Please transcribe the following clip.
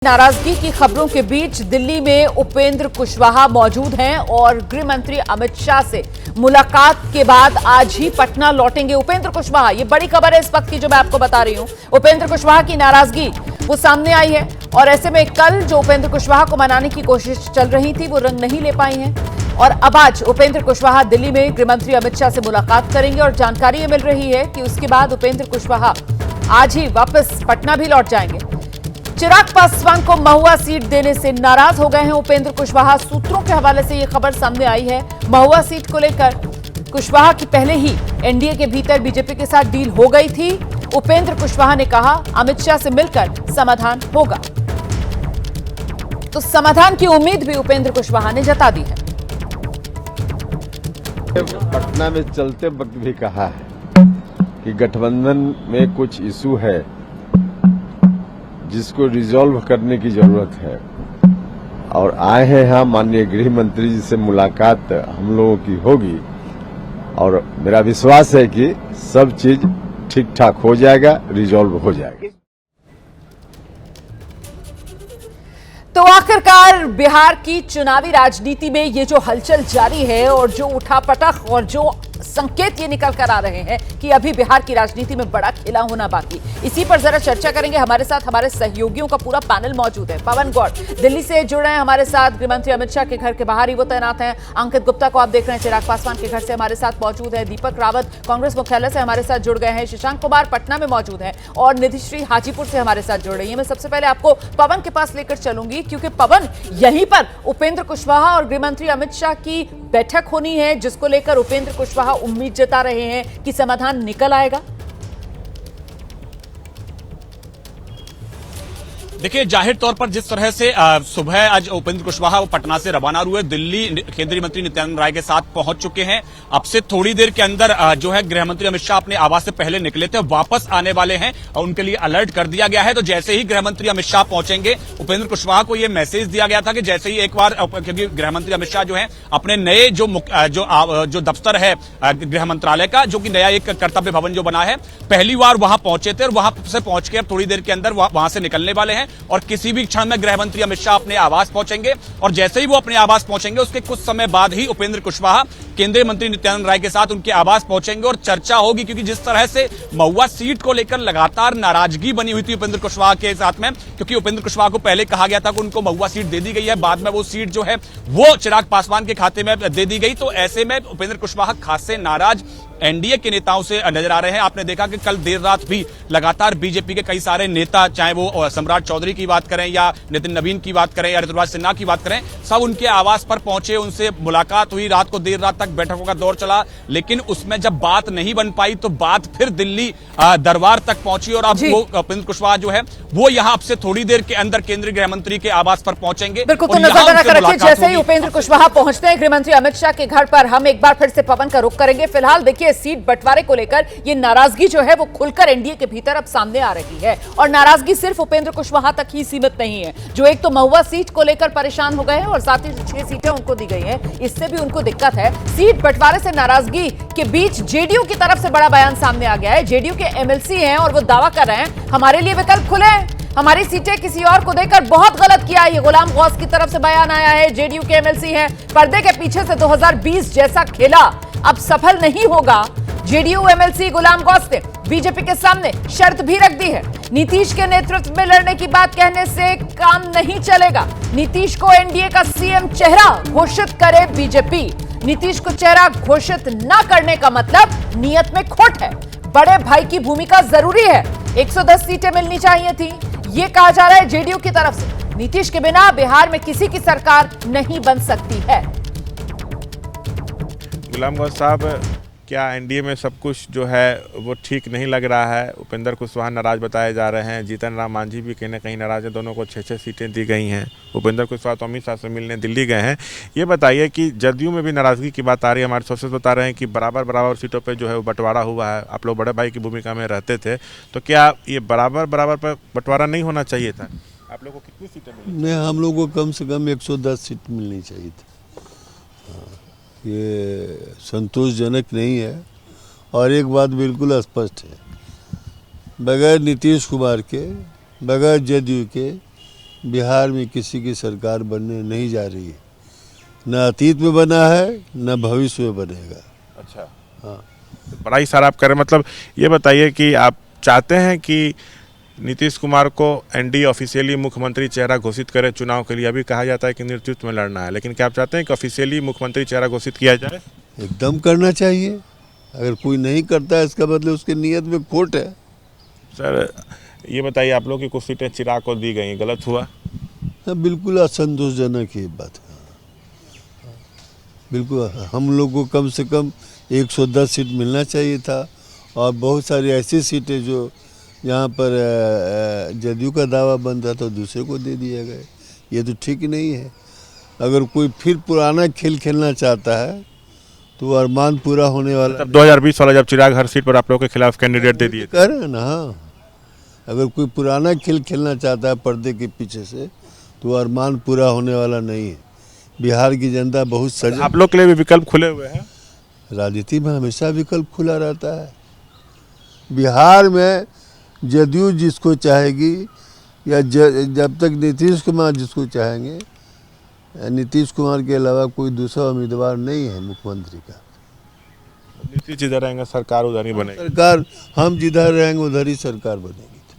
नाराजगी की खबरों के बीच दिल्ली में उपेंद्र कुशवाहा मौजूद हैं और गृह मंत्री अमित शाह से मुलाकात के बाद आज ही पटना लौटेंगे उपेंद्र कुशवाहा। ये बड़ी खबर है इस वक्त की जो मैं आपको बता रही हूं। उपेंद्र कुशवाहा की नाराजगी वो सामने आई है और ऐसे में कल जो उपेंद्र कुशवाहा को मनाने की कोशिश चल रही थी वो रंग नहीं ले पाई है और अब आज उपेंद्र कुशवाहा दिल्ली में गृह मंत्री अमित शाह से मुलाकात करेंगे और जानकारी ये मिल रही है कि उसके बाद उपेंद्र कुशवाहा आज ही वापस पटना भी लौट जाएंगे। चिराग पासवान को महुआ सीट देने से नाराज हो गए हैं उपेंद्र कुशवाहा। सूत्रों के हवाले से यह खबर सामने आई है। महुआ सीट को लेकर कुशवाहा की पहले ही एनडीए के भीतर बीजेपी के साथ डील हो गई थी। उपेंद्र कुशवाहा ने कहा अमित शाह से मिलकर समाधान होगा, तो समाधान की उम्मीद भी उपेंद्र कुशवाहा ने जता दी है। पटना में चलते वक्त भी कहा है कि गठबंधन में कुछ इशू है जिसको रिजॉल्व करने की जरूरत है और आए हैं यहाँ माननीय गृह मंत्री जी से मुलाकात हम लोगों की होगी और मेरा विश्वास है कि सब चीज ठीक ठाक हो जाएगा, रिजॉल्व हो जाएगा। तो आखिरकार बिहार की चुनावी राजनीति में ये जो हलचल जारी है और जो उठापटक और जो संकेत ये निकल कर आ रहे हैं कि अभी बिहार की राजनीति में बड़ा खेला होना बाकी, इसी पर जरा चर्चा करेंगे। हमारे साथ हमारे सहयोगियों का पूरा पैनल मौजूद है। पवन गौड़ दिल्ली से जुड़ रहे हैं हमारे साथ, गृह मंत्री अमित शाह के घर के बाहर ही वो तैनात हैं। अंकित गुप्ता को आप देख रहे हैं चिराग पासवान के घर से हमारे साथ मौजूद है। दीपक रावत कांग्रेस मुख्यालय से हमारे साथ जुड़ गए हैं। शशांक कुमार पटना में मौजूद है और निधिश्री हाजीपुर से हमारे साथ जुड़ रही है। मैं सबसे पहले आपको पवन के पास लेकर चलूंगी क्योंकि पवन, यहीं पर उपेंद्र कुशवाहा और गृह मंत्री अमित शाह की बैठक होनी है जिसको लेकर उपेंद्र कुशवाहा उम्मीद जता रहे हैं कि समाधान निकल आएगा। देखिए, जाहिर तौर पर जिस तरह से सुबह आज उपेंद्र कुशवाहा पटना से रवाना हुए दिल्ली केंद्रीय मंत्री नित्यानंद राय के साथ पहुंच चुके हैं। अब से थोड़ी देर के अंदर जो है गृह मंत्री अमित शाह अपने आवास से पहले निकले थे, वापस आने वाले हैं और उनके लिए अलर्ट कर दिया गया है। तो जैसे ही गृह मंत्री अमित शाह पहुंचेंगे, उपेंद्र कुशवाहा को यह मैसेज दिया गया था कि जैसे ही एक बार, क्योंकि गृह मंत्री अमित शाह जो है अपने नए जो दफ्तर है गृह मंत्रालय का, जो कि नया एक कर्तव्य भवन जो बना है, पहली बार वहां पहुंचे थे और वहां से पहुंच के अब थोड़ी देर के अंदर वहां से निकलने वाले हैं और किसी भी क्षण में गृह मंत्री अमित शाह अपने आवास पहुंचेंगे। और जैसे ही वो अपने आवास पहुंचेंगे उसके कुछ समय बाद ही उपेंद्र कुशवाहा केंद्रीय मंत्री नित्यानंद राय के साथ उनके आवास पहुंचेंगे और चर्चा होगी, क्योंकि जिस तरह से महुआ सीट को लेकर लगातार नाराजगी बनी हुई थी उपेंद्र कुशवाहा के साथ में, क्योंकि उपेंद्र कुशवाहा को पहले कहा गया था कि उनको महुआ सीट दे दी गई है, बाद में वो सीट जो है वो चिराग पासवान के खाते में दे दी गई। तो ऐसे में उपेंद्र कुशवाहा खासे नाराज एनडीए के नेताओं से नजर आ रहे हैं। आपने देखा कि कल देर रात भी लगातार बीजेपी के कई सारे नेता, चाहे वो सम्राट चौधरी की बात करें या नितिन नवीन की बात करें या ऋतुराज सिन्हा की बात करें, सब उनके आवास पर पहुंचे, उनसे मुलाकात हुई। रात को देर रात तक बैठकों का दौर चला, लेकिन उसमें जब बात नहीं बन पाई तो बात फिर दिल्ली दरबार तक पहुंची और अब वो उपेंद्र कुशवाहा जो है वो यहाँ अब से थोड़ी देर के अंदर केंद्रीय गृह मंत्री के आवास पर पहुंचेंगे। बिल्कुल, तो नजर रखकर रखिए जैसे ही उपेंद्र कुशवाहा पहुंचते हैं गृह मंत्री अमित शाह के घर पर, हम एक बार फिर से पवन का रुख करेंगे। फिलहाल देखिए, सीट बंटवारे को लेकर ये नाराजगी जो है वो खुलकर एनडीए के भीतर अब सामने आ रही है और नाराजगी सिर्फ उपेंद्र कुशवाहा तक ही सीमित नहीं है, जो एक तो महुआ सीट को लेकर परेशान हो गए हैं और साथ ही 6 सीटें उनको दी गई हैं, इससे भी उनको दिक्कत है। सीट बंटवारे से नाराजगी के बीच जेडीयू की तरफ से बड़ा बयान सामने आ गया है। जेडीयू के एमएलसी हैं और वो दावा कर रहे हैं हमारे लिए विकल्प खुले हैं, हमारी सीटें किसी और को देकर बहुत गलत किया। ये गुलाम गौस की तरफ से बयान आया है। जेडीयू के एमएलसी हैं, पर्दे के पीछे से 2020 जैसा खेला अब सफल नहीं होगा। जेडीयू एमएलसी गुलाम गौस ने बीजेपी के सामने शर्त भी रख दी है, नीतीश के नेतृत्व में लड़ने की बात कहने से काम नहीं चलेगा। नीतीश को एनडीए का सीएम चेहरा घोषित करे बीजेपी। नीतीश को चेहरा घोषित न करने का मतलब नियत में खोट है। बड़े भाई की भूमिका जरूरी है, 110 सीटें मिलनी चाहिए थी, ये कहा जा रहा है जेडीयू की तरफ से। नीतीश के बिना बिहार में किसी की सरकार नहीं बन सकती है। गुलाम गौस साहब, क्या एनडीए में सब कुछ जो है वो ठीक नहीं लग रहा है? उपेंद्र कुशवाहा नाराज बताए जा रहे हैं, जीतन राम मांझी भी कहीं ना कहीं नाराज है, दोनों को 6-6 सीटें दी गई हैं। उपेंद्र कुशवाहा तो अमित शाह से मिलने दिल्ली गए हैं। ये बताइए कि जदयू में भी नाराजगी की बात आ रही है, हमारे सोर्सेस बता रहे हैं कि बराबर सीटों पर जो है वो बंटवारा हुआ है। आप लोग बड़े भाई की भूमिका में रहते थे, तो क्या ये बराबर पर बंटवारा नहीं होना चाहिए था? आप लोग को कितनी सीटें मिली? नहीं, हम लोग को कम से कम 110 सीट मिलनी चाहिए थी। ये संतोषजनक नहीं है और एक बात बिल्कुल स्पष्ट है, बगैर नीतीश कुमार के, बगैर जदयू के बिहार में किसी की सरकार बनने नहीं जा रही है। न अतीत में बना है न भविष्य में बनेगा। अच्छा, हाँ, बड़ा ही सारा आप कर रहे हैं। मतलब ये बताइए कि आप चाहते हैं कि नीतीश कुमार को एनडीए ऑफिशियली मुख्यमंत्री चेहरा घोषित करे चुनाव के लिए? अभी कहा जाता है कि नेतृत्व में लड़ना है, लेकिन क्या आप चाहते हैं कि ऑफिशियली मुख्यमंत्री चेहरा घोषित किया जाए? एकदम करना चाहिए। अगर कोई नहीं करता है इसका मतलब उसकी नीयत में खोट है। सर ये बताइए, आप लोग की कुछ सीटें चिराग को दी गई, गलत हुआ? हाँ, बिल्कुल असंतोषजनक ये बात है। बिल्कुल, हम लोग को कम से कम 110 सीट मिलना चाहिए था, और बहुत सारी ऐसी सीटें जो यहाँ पर जदयू का दावा बन रहा था दूसरे को दे दिया गया। ये तो ठीक नहीं है। अगर कोई फिर पुराना खेल खेलना चाहता है तो अरमान पूरा होने वाला। तब 2020 वाला जब चिराग हर सीट पर आप लोगों के खिलाफ कैंडिडेट दे दिए थे। कर रहे हैं ना। हाँ, अगर कोई पुराना खेल खेलना चाहता है पर्दे के पीछे से तो अरमान पूरा होने वाला नहीं है। बिहार की जनता बहुत सजग। आप लोग के लिए भी विकल्प खुले हुए हैं? राजनीति में हमेशा विकल्प खुला रहता है। बिहार में जदयू जिसको चाहेगी, या जब तक नीतीश कुमार जिसको चाहेंगे, नीतीश कुमार के अलावा कोई दूसरा उम्मीदवार नहीं है मुख्यमंत्री का। नीतीश जिधर रहेंगे सरकार उधर ही बनेगी। सरकार हम जिधर रहेंगे उधर ही सरकार बनेगी।